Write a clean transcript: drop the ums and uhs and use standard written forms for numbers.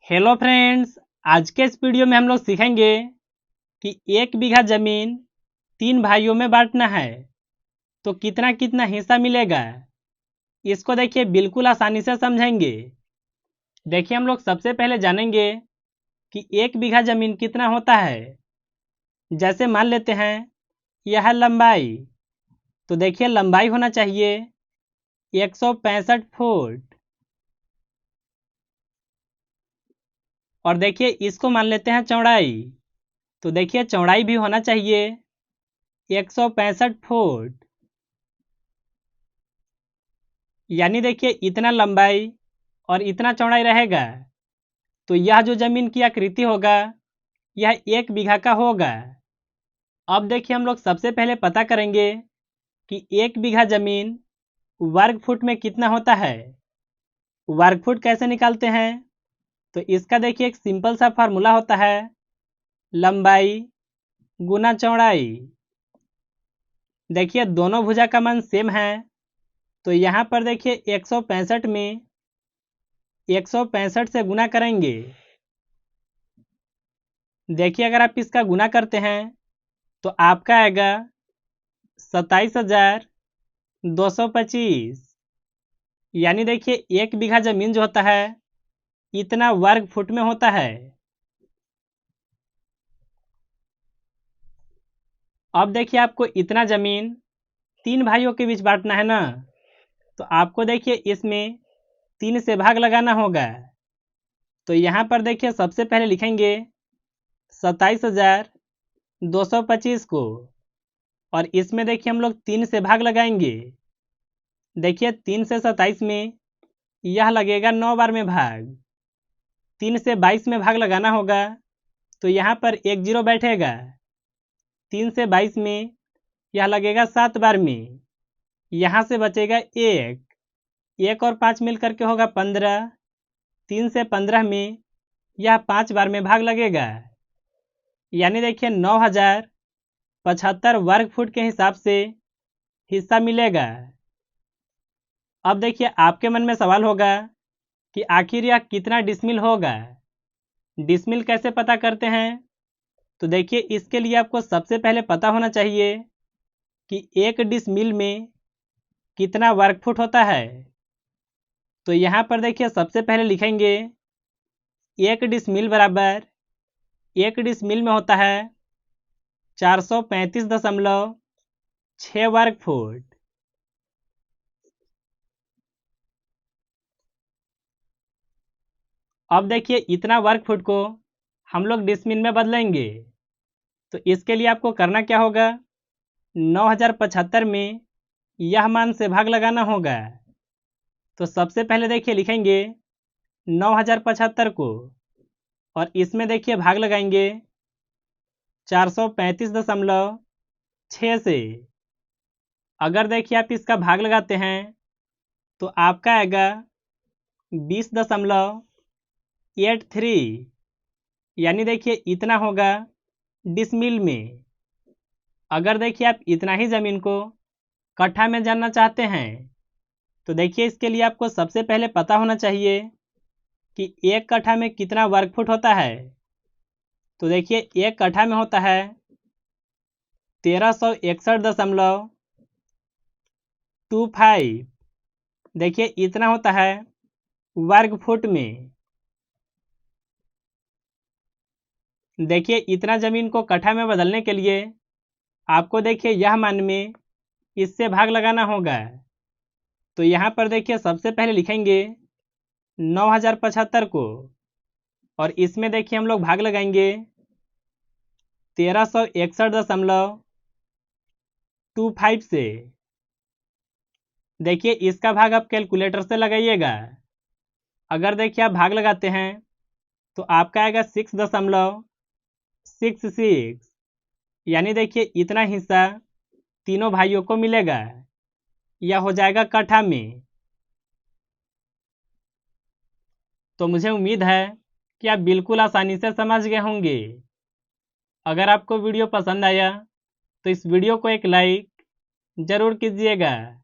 Hello friends, आज के इस वीडियो में हम लोग सीखेंगे कि 1 बीघा जमीन 3 भाइयों में बांटना है तो कितना कितना हिस्सा मिलेगा। इसको देखिए बिल्कुल आसानी से समझेंगे। देखिए हम लोग सबसे पहले जानेंगे कि 1 बीघा जमीन कितना होता है। जैसे मान लेते हैं यह लंबाई, तो देखिए लंबाई होना चाहिए 165 फुट। और देखिए इसको मान लेते हैं चौड़ाई, तो देखिए चौड़ाई भी होना चाहिए 165 फुट। यानी देखिए इतना लंबाई और इतना चौड़ाई रहेगा तो यह जो जमीन की आकृति होगा यह 1 बीघा का होगा। अब देखिए हम लोग सबसे पहले पता करेंगे कि 1 बीघा जमीन वर्ग फुट में कितना होता है। वर्ग फुट कैसे निकालते हैं, तो इसका देखिए एक सिंपल सा फार्मूला होता है, लंबाई गुना चौड़ाई। देखिए दोनों भुजा का मान सेम है तो यहाँ पर देखिए 165 में 165 से गुना करेंगे। देखिए अगर आप इसका गुना करते हैं तो आपका आएगा 27,225। यानी देखिए 1 बीघा जमीन जो होता है इतना वर्ग फुट में होता है। अब देखिए आपको इतना जमीन 3 भाइयों के बीच बांटना है ना, तो आपको देखिए इसमें 3 से भाग लगाना होगा। तो यहाँ पर देखिए सबसे पहले लिखेंगे 27,225 को, और इसमें देखिए हम लोग 3 से भाग लगाएंगे। देखिए 3 से 27 में यह लगेगा 9 बार में भाग। 3 से 22 में भाग लगाना होगा तो यहाँ पर एक जीरो बैठेगा। 3 से 22 में यह लगेगा 7 बार में, यहाँ से बचेगा एक और 5 मिल करके होगा 15। 3 से 15 में यह 5 बार में भाग लगेगा। यानी देखिए 9,075 वर्ग फुट के हिसाब से हिस्सा मिलेगा। अब देखिए आपके मन में सवाल होगा कि आखिर यह कितना डिसमिल होगा। डिसमिल कैसे पता करते हैं, तो देखिए इसके लिए आपको सबसे पहले पता होना चाहिए कि 1 डिसमिल में कितना वर्ग फुट होता है। तो यहाँ पर देखिए सबसे पहले लिखेंगे 1 डिसमिल बराबर 1 डिसमिल में होता है 435.6 वर्ग फुट। अब देखिए इतना वर्ग फुट को हम लोग डिसमिल में बदलेंगे, तो इसके लिए आपको करना क्या होगा, 9,075 में यह मान से भाग लगाना होगा। तो सबसे पहले देखिए लिखेंगे 9,075 को, और इसमें देखिए भाग लगाएंगे 435.6 से। अगर देखिए आप इसका भाग लगाते हैं तो आपका आएगा 20.83। यानी देखिए इतना होगा डिसमिल में। अगर देखिए आप इतना ही ज़मीन को कट्ठा में जानना चाहते हैं तो देखिए इसके लिए आपको सबसे पहले पता होना चाहिए कि 1 कट्ठा में कितना वर्ग फुट होता है। तो देखिए 1 कट्ठा में होता है 1361.25। देखिए इतना होता है वर्ग फुट में। देखिए इतना जमीन को कट्ठा में बदलने के लिए आपको देखिए यह मान में इससे भाग लगाना होगा। तो यहाँ पर देखिए सबसे पहले लिखेंगे 9,075 को, और इसमें देखिए हम लोग भाग लगाएंगे 1361.25 से। देखिए इसका भाग आप कैलकुलेटर से लगाइएगा। अगर देखिए आप भाग लगाते हैं तो आपका आएगा 6.66। यानी देखिए इतना हिस्सा तीनों भाइयों को मिलेगा। यह हो जाएगा कट्ठा में। तो मुझे उम्मीद है कि आप बिल्कुल आसानी से समझ गए होंगे। अगर आपको वीडियो पसंद आया तो इस वीडियो को एक लाइक ज़रूर कीजिएगा।